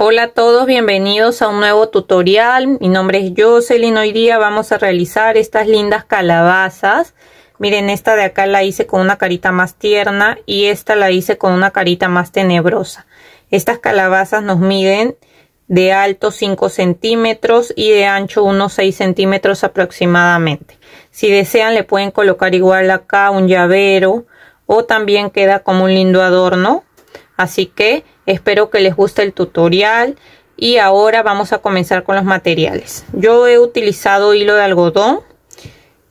Hola a todos, bienvenidos a un nuevo tutorial. Mi nombre es Jocelyn. Hoy día vamos a realizar estas lindas calabazas. Miren, esta de acá la hice con una carita más tierna y esta la hice con una carita más tenebrosa. Estas calabazas nos miden de alto 5 centímetros y de ancho unos 6 centímetros aproximadamente. Si desean le pueden colocar igual acá un llavero o también queda como un lindo adorno. Así que espero que les guste el tutorial y ahora vamos a comenzar con los materiales. Yo he utilizado hilo de algodón.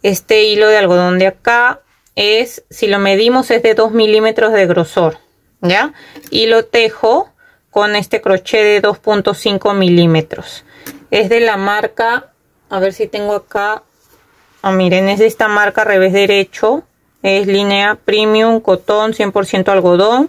Este hilo de algodón de acá es, si lo medimos, es de 2 milímetros de grosor, ¿ya? Y lo tejo con este crochet de 2.5 milímetros. Es de la marca, a ver si tengo acá, miren, es de esta marca Revés Derecho. Es línea Premium Cotón 100% algodón.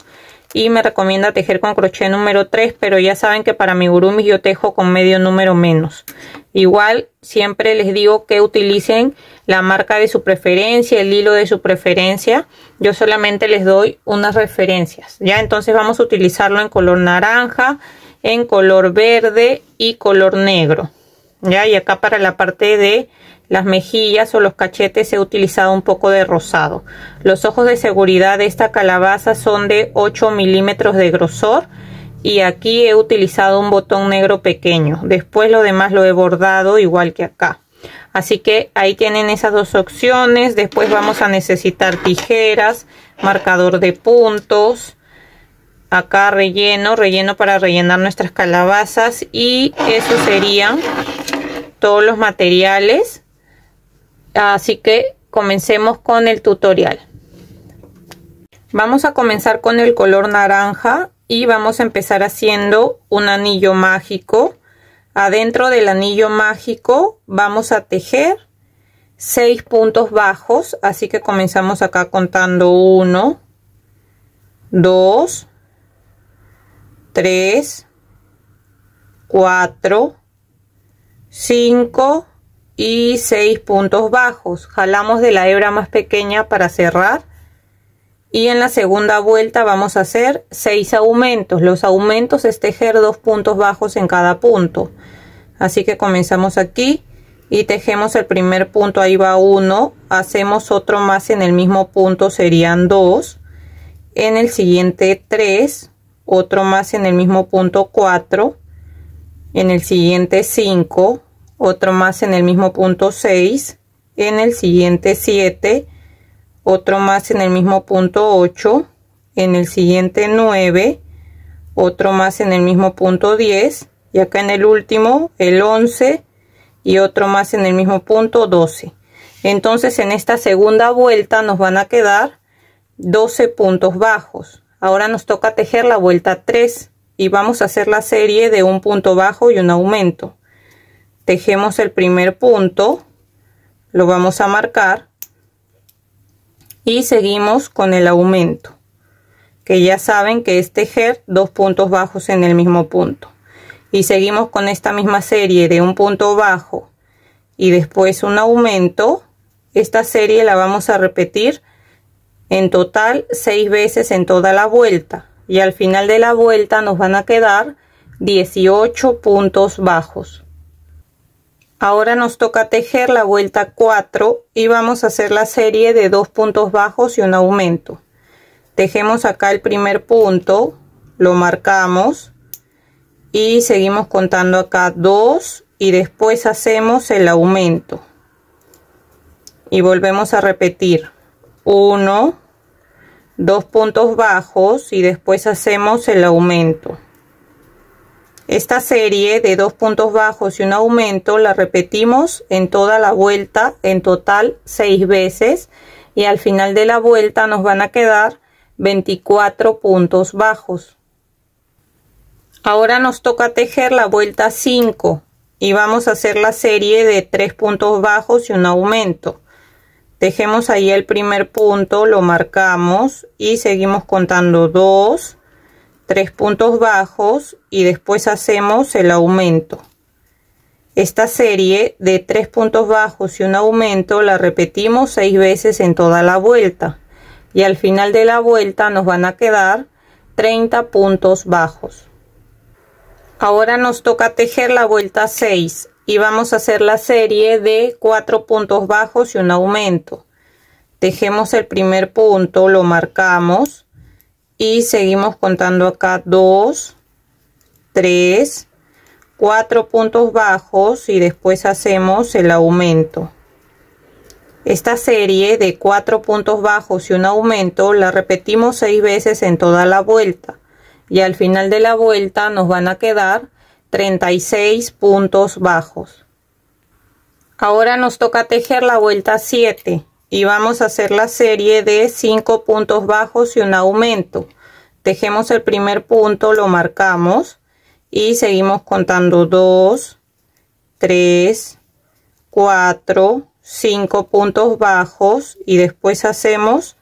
Y me recomienda tejer con crochet número 3, pero ya saben que para amigurumis yo tejo con medio número menos. Igual siempre les digo que utilicen la marca de su preferencia, el hilo de su preferencia. Yo solamente les doy unas referencias, ¿ya? Entonces vamos a utilizarlo en color naranja, en color verde y color negro, ¿ya? Y acá para la parte de las mejillas o los cachetes he utilizado un poco de rosado. Los ojos de seguridad de esta calabaza son de 8 milímetros de grosor y aquí he utilizado un botón negro pequeño. Después lo demás lo he bordado igual que acá. Así que ahí tienen esas dos opciones. Después vamos a necesitar tijeras, marcador de puntos, acá relleno para rellenar nuestras calabazas, y eso serían todos los materiales. Así que comencemos con el tutorial. Vamos a comenzar con el color naranja y vamos a empezar haciendo un anillo mágico. Adentro del anillo mágico vamos a tejer 6 puntos bajos, así que comenzamos acá contando 1, 2, 3, 4, 5 y 6 puntos bajos. Jalamos de la hebra más pequeña para cerrar y en la segunda vuelta vamos a hacer 6 aumentos. Los aumentos es tejer 2 puntos bajos en cada punto, así que comenzamos aquí y tejemos el primer punto, ahí va 1, hacemos otro más en el mismo punto, serían 2, en el siguiente 3, otro más en el mismo punto, 4, en el siguiente 5, otro más en el mismo punto, 6, en el siguiente 7, otro más en el mismo punto, 8, en el siguiente 9, otro más en el mismo punto, 10, y acá en el último el 11 y otro más en el mismo punto, 12. Entonces en esta segunda vuelta nos van a quedar 12 puntos bajos. Ahora nos toca tejer la vuelta 3 y vamos a hacer la serie de un punto bajo y un aumento. Tejemos el primer punto, lo vamos a marcar y seguimos con el aumento, que ya saben que es tejer 2 puntos bajos en el mismo punto, y seguimos con esta misma serie de un punto bajo y después un aumento. Esta serie la vamos a repetir en total 6 veces en toda la vuelta y al final de la vuelta nos van a quedar 18 puntos bajos. Ahora nos toca tejer la vuelta 4 y vamos a hacer la serie de 2 puntos bajos y un aumento. Tejemos acá el primer punto, lo marcamos y seguimos contando acá 2 y después hacemos el aumento. Y volvemos a repetir 1, 2 puntos bajos y después hacemos el aumento. Esta serie de 2 puntos bajos y un aumento la repetimos en toda la vuelta, en total 6 veces, y al final de la vuelta nos van a quedar 24 puntos bajos. Ahora nos toca tejer la vuelta 5 y vamos a hacer la serie de 3 puntos bajos y un aumento. Tejemos ahí el primer punto, lo marcamos y seguimos contando 2, 3 puntos bajos y después hacemos el aumento. Esta serie de 3 puntos bajos y un aumento la repetimos 6 veces en toda la vuelta y al final de la vuelta nos van a quedar 30 puntos bajos. Ahora nos toca tejer la vuelta 6 y vamos a hacer la serie de 4 puntos bajos y un aumento. Tejemos el primer punto, lo marcamos y seguimos contando acá 2, 3, 4 puntos bajos y después hacemos el aumento. Esta serie de 4 puntos bajos y un aumento la repetimos 6 veces en toda la vuelta y al final de la vuelta nos van a quedar 36 puntos bajos. Ahora nos toca tejer la vuelta 7 y vamos a hacer la serie de 5 puntos bajos y un aumento. Tejemos el primer punto, lo marcamos y seguimos contando 2, 3, 4, 5 puntos bajos y después hacemos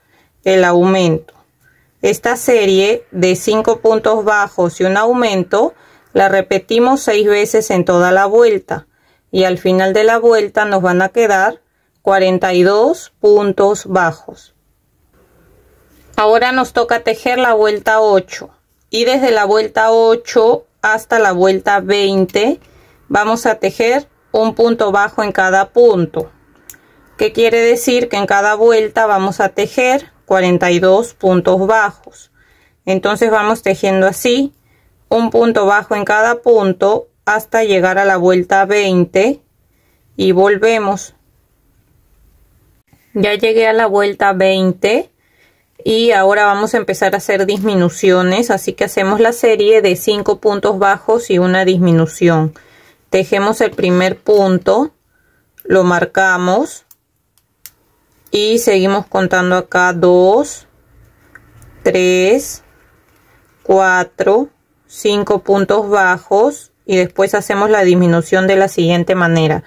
el aumento. Esta serie de 5 puntos bajos y un aumento la repetimos 6 veces en toda la vuelta y al final de la vuelta nos van a quedar 42 puntos bajos. Ahora nos toca tejer la vuelta 8 y desde la vuelta 8 hasta la vuelta 20 vamos a tejer un punto bajo en cada punto. ¿Qué quiere decir? Que en cada vuelta vamos a tejer 42 puntos bajos. Entonces vamos tejiendo así, un punto bajo en cada punto hasta llegar a la vuelta 20 y volvemos. Ya llegué a la vuelta 20 y ahora vamos a empezar a hacer disminuciones, así que hacemos la serie de 5 puntos bajos y una disminución. Tejemos el primer punto, lo marcamos y seguimos contando acá 2, 3, 4, 5 puntos bajos y después hacemos la disminución de la siguiente manera.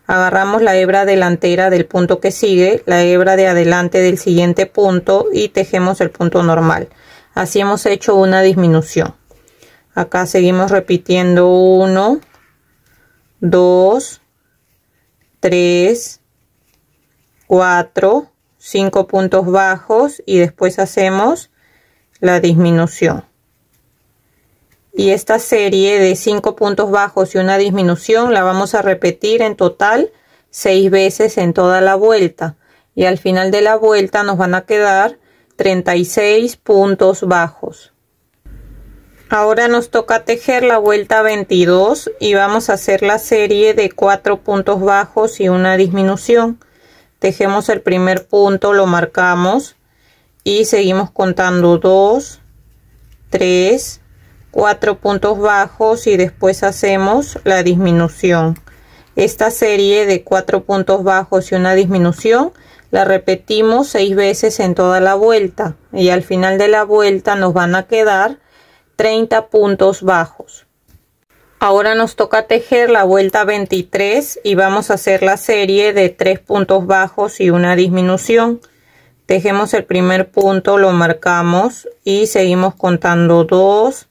Agarramos la hebra delantera del punto que sigue, la hebra de adelante del siguiente punto y tejemos el punto normal. Así hemos hecho una disminución. Acá seguimos repitiendo 1, 2, 3, 4, 5 puntos bajos y después hacemos la disminución. Y esta serie de 5 puntos bajos y una disminución la vamos a repetir en total 6 veces en toda la vuelta y al final de la vuelta nos van a quedar 36 puntos bajos. Ahora nos toca tejer la vuelta 22 y vamos a hacer la serie de 4 puntos bajos y una disminución. Tejemos el primer punto, lo marcamos y seguimos contando 2, 3, 4 puntos bajos y después hacemos la disminución. Esta serie de 4 puntos bajos y una disminución la repetimos 6 veces en toda la vuelta y al final de la vuelta nos van a quedar 30 puntos bajos. Ahora nos toca tejer la vuelta 23 y vamos a hacer la serie de 3 puntos bajos y una disminución. Tejemos el primer punto, lo marcamos y seguimos contando 2,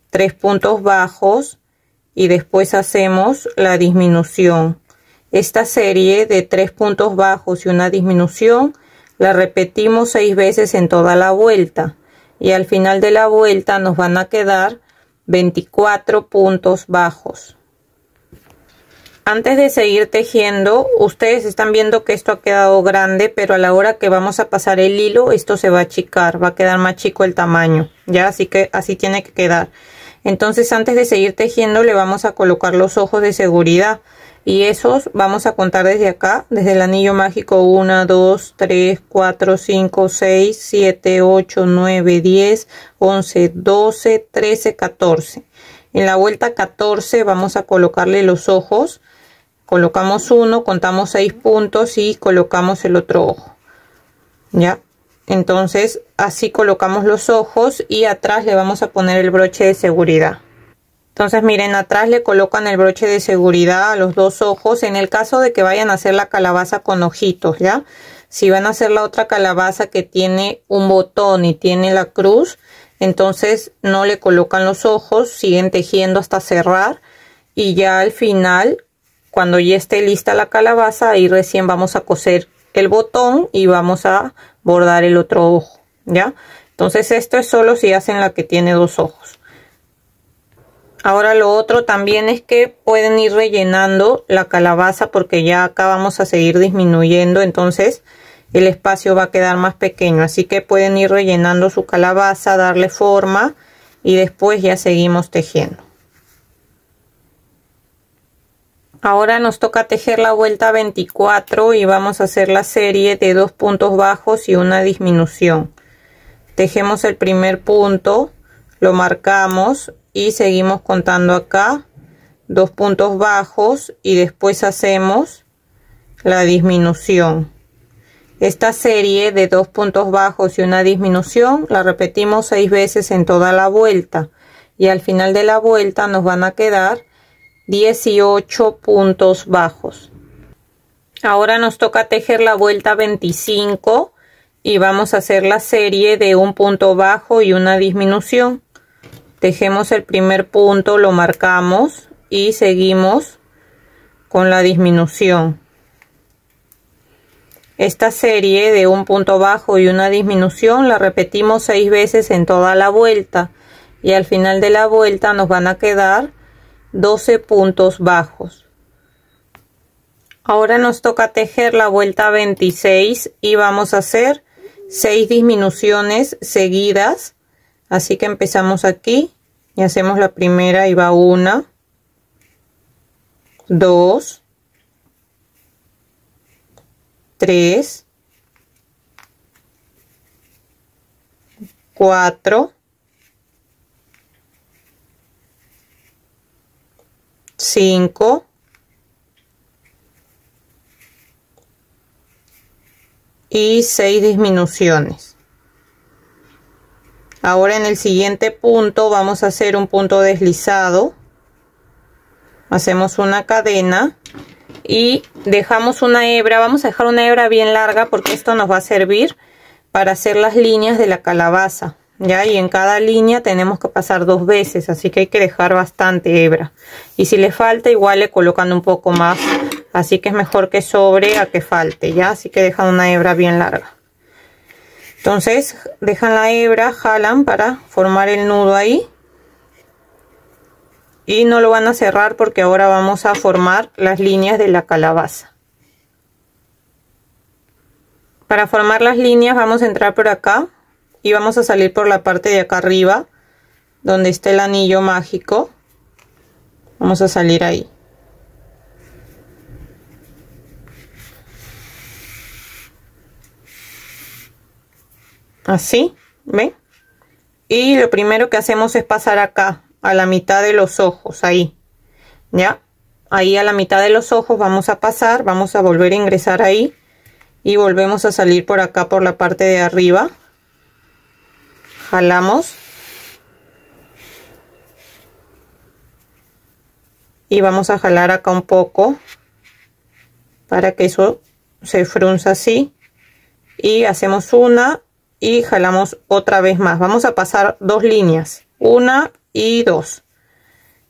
3 puntos bajos y después hacemos la disminución. Esta serie de 3 puntos bajos y una disminución la repetimos 6 veces en toda la vuelta y al final de la vuelta nos van a quedar 24 puntos bajos. Antes de seguir tejiendo, ustedes están viendo que esto ha quedado grande, pero a la hora que vamos a pasar el hilo, esto se va a achicar, va a quedar más chico el tamaño, ya, así que así tiene que quedar. Entonces, antes de seguir tejiendo, le vamos a colocar los ojos de seguridad y esos vamos a contar desde acá, desde el anillo mágico 1, 2, 3, 4, 5, 6, 7, 8, 9, 10, 11, 12, 13, 14. En la vuelta 14 vamos a colocarle los ojos. Colocamos uno, contamos 6 puntos y colocamos el otro ojo. ¿Ya? Entonces así colocamos los ojos y atrás le vamos a poner el broche de seguridad. Entonces miren, atrás le colocan el broche de seguridad a los dos ojos en el caso de que vayan a hacer la calabaza con ojitos, ¿ya? Si van a hacer la otra calabaza que tiene un botón y tiene la cruz, entonces no le colocan los ojos, siguen tejiendo hasta cerrar y ya al final, cuando ya esté lista la calabaza, ahí recién vamos a coser el botón y vamos a bordar el otro ojo, ¿ya? Entonces esto es solo si hacen la que tiene dos ojos. Ahora lo otro también es que pueden ir rellenando la calabaza porque ya acá vamos a seguir disminuyendo, entonces el espacio va a quedar más pequeño, así que pueden ir rellenando su calabaza, darle forma y después ya seguimos tejiendo. Ahora nos toca tejer la vuelta 24 y vamos a hacer la serie de 2 puntos bajos y una disminución. Tejemos el primer punto, lo marcamos y seguimos contando acá 2 puntos bajos y después hacemos la disminución. Esta serie de 2 puntos bajos y una disminución la repetimos 6 veces en toda la vuelta y al final de la vuelta nos van a quedar 18 puntos bajos. Ahora nos toca tejer la vuelta 25 y vamos a hacer la serie de 1 punto bajo y una disminución. Tejemos el primer punto, lo marcamos y seguimos con la disminución. Esta serie de 1 punto bajo y una disminución la repetimos 6 veces en toda la vuelta y al final de la vuelta nos van a quedar 12 puntos bajos. Ahora nos toca tejer la vuelta 26 y vamos a hacer 6 disminuciones seguidas, así que empezamos aquí y hacemos la primera y va 1, 2, 3, 4, 5, 6 disminuciones. Ahora en el siguiente punto vamos a hacer un punto deslizado, hacemos una cadena y dejamos una hebra. Vamos a dejar una hebra bien larga porque esto nos va a servir para hacer las líneas de la calabaza. Ya, y en cada línea tenemos que pasar 2 veces, así que hay que dejar bastante hebra. Y si le falta, igual le colocan un poco más, así que es mejor que sobre a que falte, ya. Así que dejan una hebra bien larga. Entonces dejan la hebra, jalan para formar el nudo ahí. Y no lo van a cerrar porque ahora vamos a formar las líneas de la calabaza. Para formar las líneas vamos a entrar por acá. Y vamos a salir por la parte de acá arriba, donde está el anillo mágico. Vamos a salir ahí. Así, ¿ven? Y lo primero que hacemos es pasar acá, a la mitad de los ojos, ahí. ¿Ya? Ahí a la mitad de los ojos vamos a pasar, vamos a volver a ingresar ahí. Y volvemos a salir por acá, por la parte de arriba. Jalamos y vamos a jalar acá un poco para que eso se frunza así y hacemos una y jalamos otra vez más. Vamos a pasar 2 líneas, 1 y 2.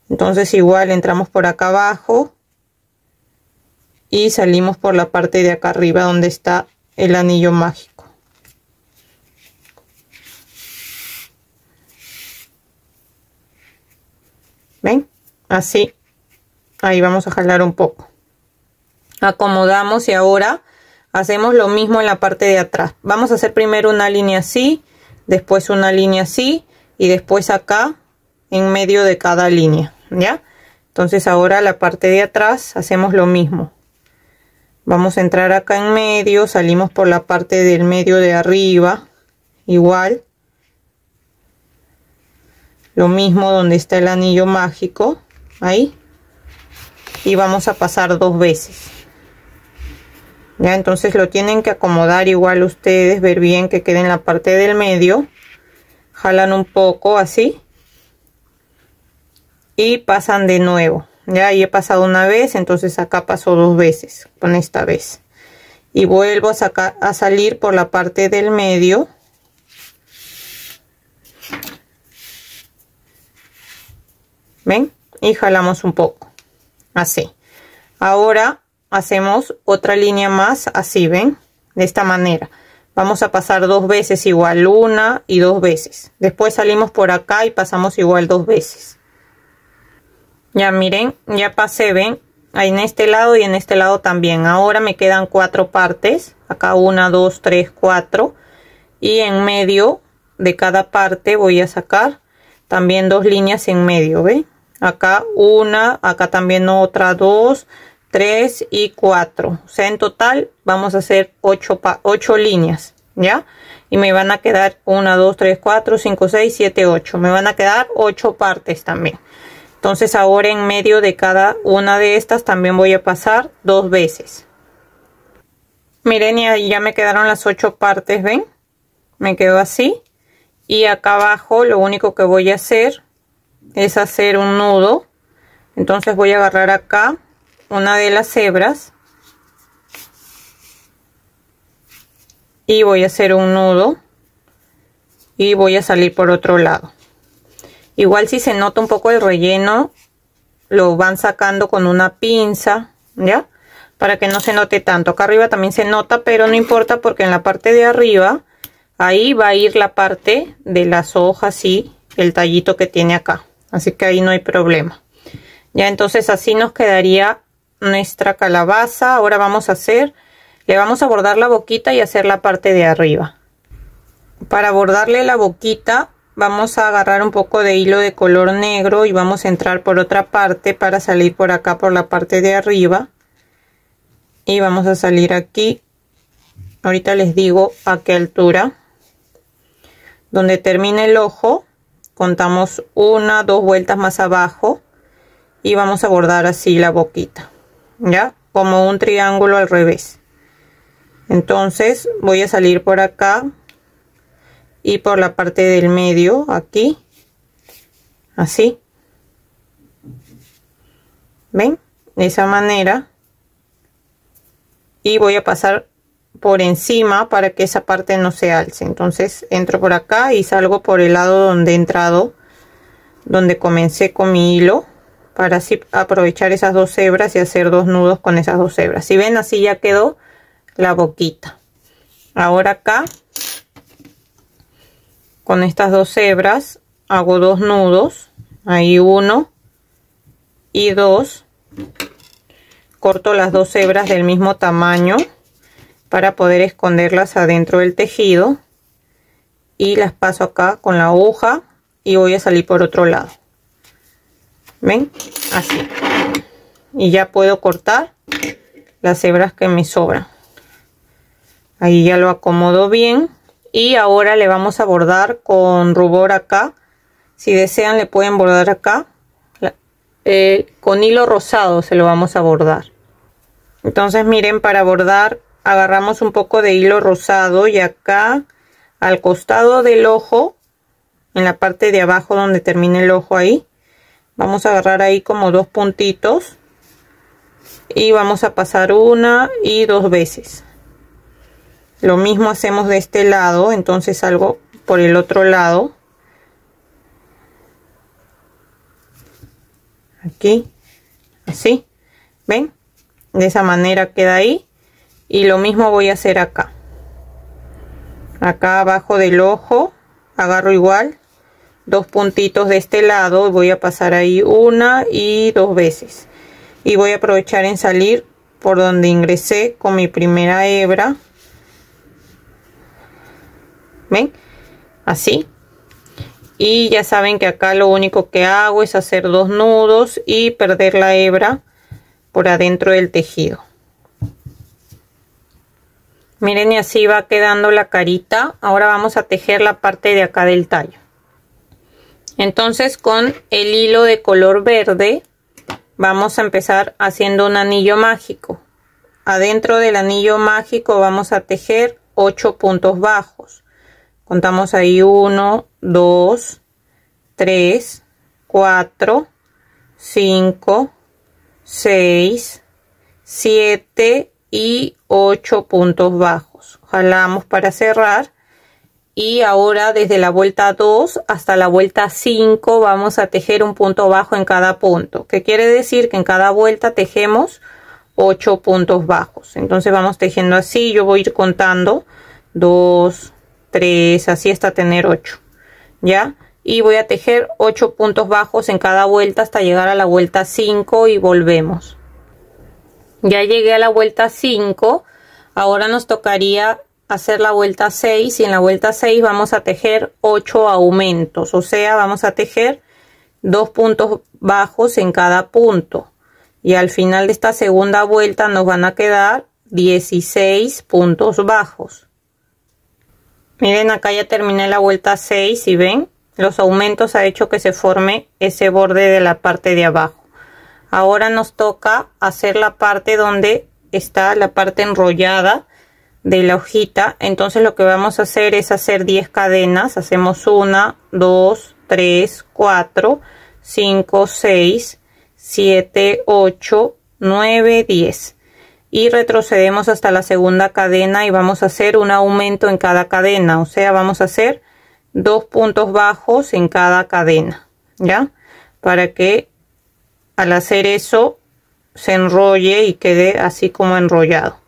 Entonces igual entramos por acá abajo y salimos por la parte de acá arriba donde está el anillo mágico. ¿Ven? Así. Ahí vamos a jalar un poco. Acomodamos y ahora hacemos lo mismo en la parte de atrás. Vamos a hacer primero una línea así, después una línea así y después acá en medio de cada línea, ¿ya? Entonces ahora la parte de atrás hacemos lo mismo. Vamos a entrar acá en medio, salimos por la parte del medio de arriba, igual. Lo mismo donde está el anillo mágico, ahí. Y vamos a pasar 2 veces. Ya, entonces lo tienen que acomodar igual ustedes, ver bien que quede en la parte del medio. Jalan un poco así. Y pasan de nuevo. Ya, ahí he pasado una vez, entonces acá paso 2 veces con esta vez. Y vuelvo a salir por la parte del medio. ¿Ven? Y jalamos un poco. Así. Ahora hacemos otra línea más. Así, ¿ven? De esta manera. Vamos a pasar 2 veces igual. 1 y 2 veces. Después salimos por acá y pasamos igual 2 veces. Ya miren, ya pasé, ven, ahí en este lado y en este lado también. Ahora me quedan 4 partes, acá 1, 2, 3, 4, y en medio de cada parte voy a sacar también 2 líneas en medio, ¿ven? Acá una, acá también otra, 2, 3 y 4. O sea, en total vamos a hacer 8 líneas, ¿ya? Y me van a quedar 1, 2, 3, 4, 5, 6, 7, 8. Me van a quedar 8 partes también. Entonces ahora en medio de cada una de estas también voy a pasar 2 veces. Miren, y ya me quedaron las 8 partes, ¿ven? Me quedó así. Y acá abajo lo único que voy a hacer es hacer un nudo. Entonces voy a agarrar acá una de las hebras y voy a hacer un nudo y voy a salir por otro lado. Igual si se nota un poco el relleno, lo van sacando con una pinza, ¿ya? Para que no se note tanto. Acá arriba también se nota, pero no importa porque en la parte de arriba, ahí va a ir la parte de las hojas y el tallito que tiene acá. Así que ahí no hay problema. Ya, entonces así nos quedaría nuestra calabaza. Ahora vamos a hacer, le vamos a bordar la boquita y hacer la parte de arriba. Para bordarle la boquita vamos a agarrar un poco de hilo de color negro y vamos a entrar por otra parte para salir por acá por la parte de arriba. Y vamos a salir aquí. Ahorita les digo a qué altura. Donde termine el ojo, contamos 1, 2 vueltas más abajo y vamos a bordar así la boquita, ya, como un triángulo al revés. Entonces voy a salir por acá y por la parte del medio aquí, así, ven, de esa manera, y voy a pasar por encima para que esa parte no se alce. Entonces entro por acá y salgo por el lado donde he entrado, donde comencé con mi hilo, para así aprovechar esas 2 hebras y hacer 2 nudos con esas 2 hebras. Si ven, así ya quedó la boquita. Ahora acá con estas 2 hebras hago 2 nudos, ahí 1 y 2, corto las 2 hebras del mismo tamaño para poder esconderlas adentro del tejido y las paso acá con la aguja y voy a salir por otro lado, ven, así, y ya puedo cortar las hebras que me sobran. Ahí ya lo acomodo bien y ahora le vamos a bordar con rubor acá. Si desean le pueden bordar acá con hilo rosado, se lo vamos a bordar. Entonces miren, para bordar agarramos un poco de hilo rosado y acá al costado del ojo, en la parte de abajo donde termina el ojo, ahí vamos a agarrar ahí como 2 puntitos y vamos a pasar 1 y 2 veces. Lo mismo hacemos de este lado, entonces salgo por el otro lado, aquí, así, ven, de esa manera queda ahí. Y lo mismo voy a hacer acá. Acá abajo del ojo agarro igual 2 puntitos de este lado, voy a pasar ahí 1 y 2 veces. Y voy a aprovechar en salir por donde ingresé con mi primera hebra. ¿Ven? Así. Y ya saben que acá lo único que hago es hacer 2 nudos y perder la hebra por adentro del tejido. Miren, y así va quedando la carita. Ahora vamos a tejer la parte de acá del tallo. Entonces con el hilo de color verde vamos a empezar haciendo un anillo mágico. Adentro del anillo mágico vamos a tejer 8 puntos bajos. Contamos ahí 1, 2, 3, 4, 5, 6, 7 y 8 puntos bajos. Jalamos para cerrar y ahora desde la vuelta 2 hasta la vuelta 5 vamos a tejer un punto bajo en cada punto, que quiere decir que en cada vuelta tejemos 8 puntos bajos. Entonces vamos tejiendo así, yo voy a ir contando 2, 3, así hasta tener 8, ¿ya? y voy a tejer 8 puntos bajos en cada vuelta hasta llegar a la vuelta 5 y volvemos. Ya llegué a la vuelta 5, ahora nos tocaría hacer la vuelta 6 y en la vuelta 6 vamos a tejer 8 aumentos, o sea, vamos a tejer 2 puntos bajos en cada punto y al final de esta segunda vuelta nos van a quedar 16 puntos bajos. Miren, acá ya terminé la vuelta 6 y ven, los aumentos ha hecho que se forme ese borde de la parte de abajo. Ahora nos toca hacer la parte donde está la parte enrollada de la hojita. Entonces lo que vamos a hacer es hacer 10 cadenas. Hacemos 1, 2, 3, 4, 5, 6, 7, 8, 9, 10. Y retrocedemos hasta la segunda cadena y vamos a hacer un aumento en cada cadena. O sea, vamos a hacer 2 puntos bajos en cada cadena, ¿ya? Para que al hacer eso se enrolle y quede así como enrollado.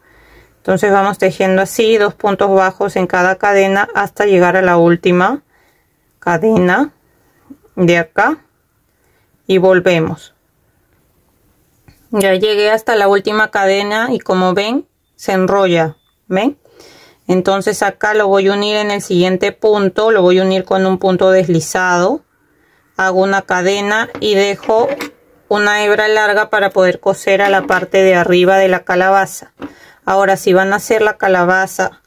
Entonces vamos tejiendo así 2 puntos bajos en cada cadena hasta llegar a la última cadena de acá y volvemos. Ya llegué hasta la última cadena y como ven se enrolla, ¿ven? Entonces acá lo voy a unir en el siguiente punto, lo voy a unir con un punto deslizado, hago una cadena y dejo una hebra larga para poder coser a la parte de arriba de la calabaza. Ahora si van a hacer la calabaza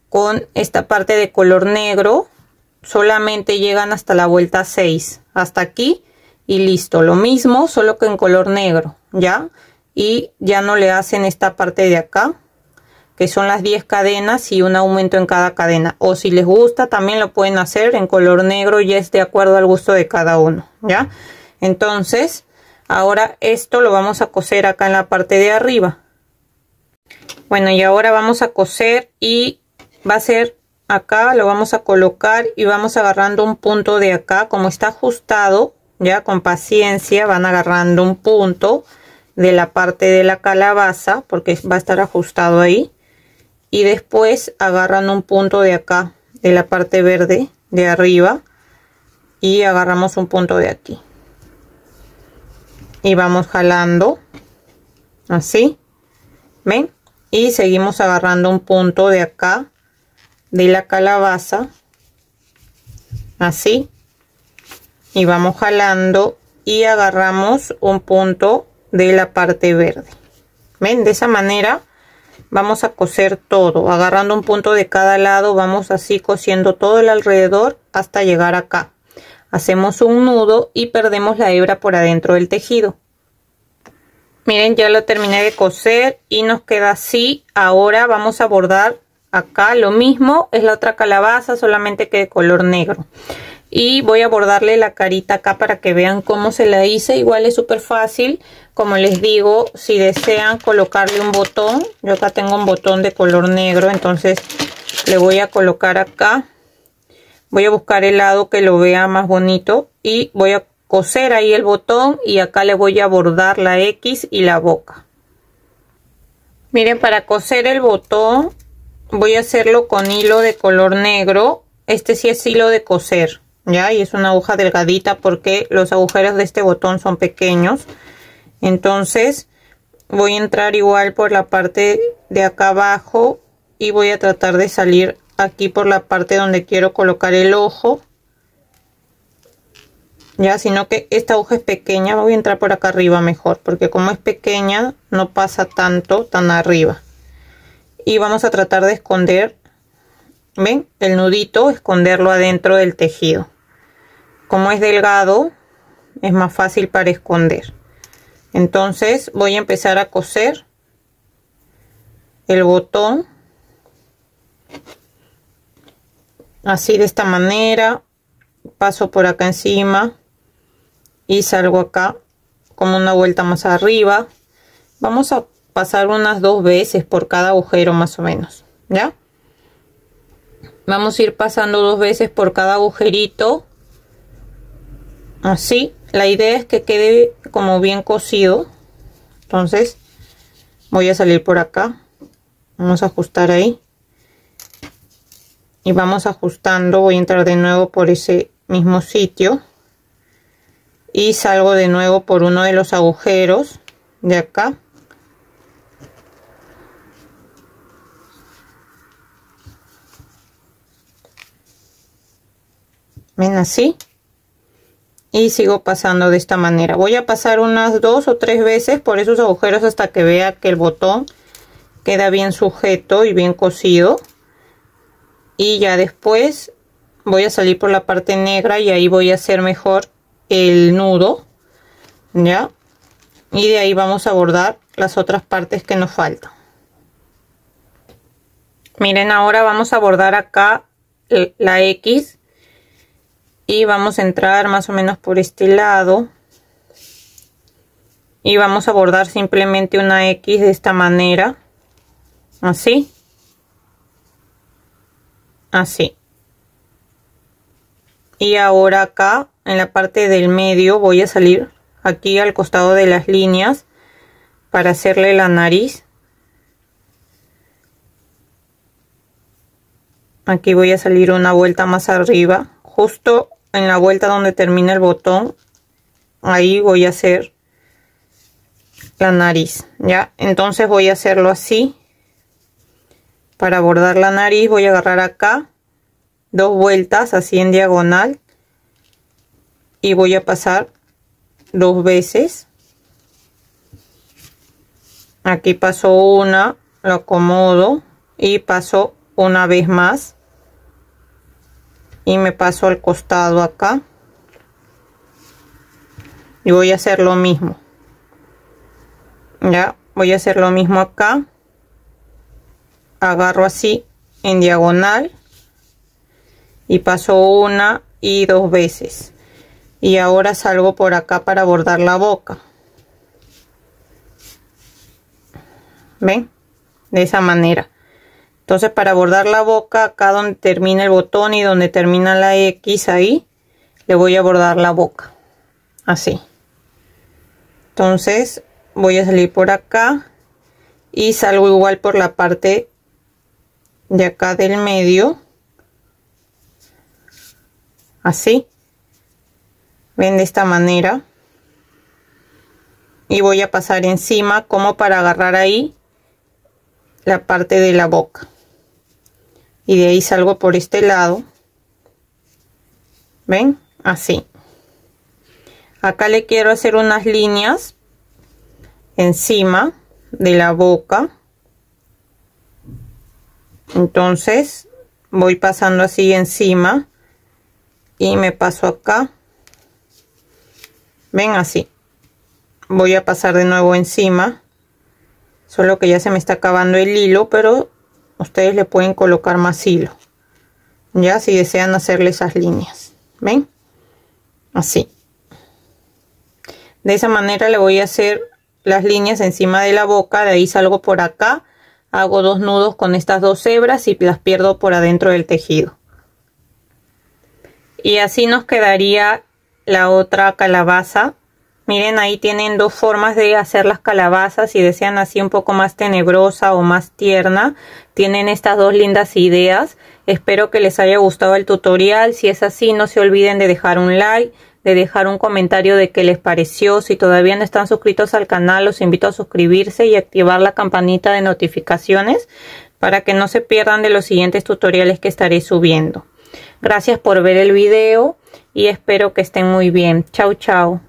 con esta parte de color negro, solamente llegan hasta la vuelta 6, hasta aquí y listo. Lo mismo, solo que en color negro, ¿ya? Y ya no le hacen esta parte de acá, que son las 10 cadenas y un aumento en cada cadena. O si les gusta, también lo pueden hacer en color negro, ya es de acuerdo al gusto de cada uno, ¿ya? Entonces, ahora esto lo vamos a coser acá en la parte de arriba. Bueno, y ahora vamos a coser y va a ser acá, lo vamos a colocar y vamos agarrando un punto de acá, como está ajustado, ya con paciencia van agarrando un punto de la parte de la calabaza, porque va a estar ajustado ahí, y después agarran un punto de acá, de la parte verde de arriba, y agarramos un punto de aquí. Y vamos jalando, así, ¿ven? Y seguimos agarrando un punto de acá, de la calabaza, así. Y vamos jalando y agarramos un punto de la parte verde. ¿Ven? De esa manera vamos a coser todo. Agarrando un punto de cada lado, vamos así cosiendo todo el alrededor hasta llegar acá. Hacemos un nudo y perdemos la hebra por adentro del tejido. Miren, ya lo terminé de coser y nos queda así. Ahora vamos a bordar acá lo mismo, es la otra calabaza, solamente que de color negro. Y voy a bordarle la carita acá para que vean cómo se la hice. Igual es súper fácil, como les digo, si desean colocarle un botón. Yo acá tengo un botón de color negro, entonces le voy a colocar acá. Voy a buscar el lado que lo vea más bonito y voy a coser ahí el botón y acá le voy a bordar la X y la boca. Miren, para coser el botón voy a hacerlo con hilo de color negro. Este sí es hilo de coser, ya, y es una aguja delgadita porque los agujeros de este botón son pequeños. Entonces voy a entrar igual por la parte de acá abajo y voy a tratar de salir aquí por la parte donde quiero colocar el ojo, ya, sino que esta aguja es pequeña. Voy a entrar por acá arriba mejor, porque como es pequeña no pasa tanto tan arriba. Y vamos a tratar de esconder, ven, el nudito, esconderlo adentro del tejido. Como es delgado es más fácil para esconder. Entonces voy a empezar a coser el botón así, de esta manera. Paso por acá encima y salgo acá como una vuelta más arriba. Vamos a pasar unas 2 veces por cada agujero más o menos, ¿ya? Vamos a ir pasando 2 veces por cada agujerito, así. La idea es que quede como bien cosido. Entonces voy a salir por acá, vamos a ajustar ahí y vamos ajustando. Voy a entrar de nuevo por ese mismo sitio y salgo de nuevo por uno de los agujeros de acá. Ven, así, y sigo pasando de esta manera. Voy a pasar unas 2 o 3 veces por esos agujeros hasta que vea que el botón queda bien sujeto y bien cosido, y ya después voy a salir por la parte negra y ahí voy a hacer mejor el nudo, ya, y de ahí vamos a bordar las otras partes que nos faltan. Miren, ahora vamos a bordar acá la X y vamos a entrar más o menos por este lado y vamos a bordar simplemente una X de esta manera, así, así. Y ahora acá en la parte del medio voy a salir aquí al costado de las líneas para hacerle la nariz. Aquí voy a salir una vuelta más arriba, justo en la vuelta donde termina el botón, ahí voy a hacer la nariz, ya. Entonces voy a hacerlo así. Para bordar la nariz voy a agarrar acá 2 vueltas así en diagonal y voy a pasar 2 veces. Aquí paso una, lo acomodo y paso una vez más y me paso al costado acá y voy a hacer lo mismo, ya. Voy a hacer lo mismo acá, agarro así en diagonal y paso una y 2 veces, y ahora salgo por acá para bordar la boca. ¿Ven? De esa manera. Entonces, para bordar la boca, acá donde termina el botón y donde termina la X, ahí le voy a bordar la boca, así. Entonces voy a salir por acá y salgo igual por la parte de acá del medio, así. Ven, de esta manera, y voy a pasar encima como para agarrar ahí la parte de la boca, y de ahí salgo por este lado. Ven, así. Acá le quiero hacer unas líneas encima de la boca, entonces voy pasando así encima y me paso acá. Ven, así. Voy a pasar de nuevo encima, solo que ya se me está acabando el hilo, pero ustedes le pueden colocar más hilo, ya, si desean hacerle esas líneas. Ven, así. De esa manera le voy a hacer las líneas encima de la boca. De ahí salgo por acá, hago 2 nudos con estas 2 hebras y las pierdo por adentro del tejido, y así nos quedaría la otra calabaza. Miren, ahí tienen 2 formas de hacer las calabazas. Si desean así un poco más tenebrosa o más tierna, tienen estas 2 lindas ideas. Espero que les haya gustado el tutorial. Si es así, no se olviden de dejar un like, de dejar un comentario de qué les pareció. Si todavía no están suscritos al canal, los invito a suscribirse y activar la campanita de notificaciones para que no se pierdan de los siguientes tutoriales que estaré subiendo. Gracias por ver el video y espero que estén muy bien. Chau, chau.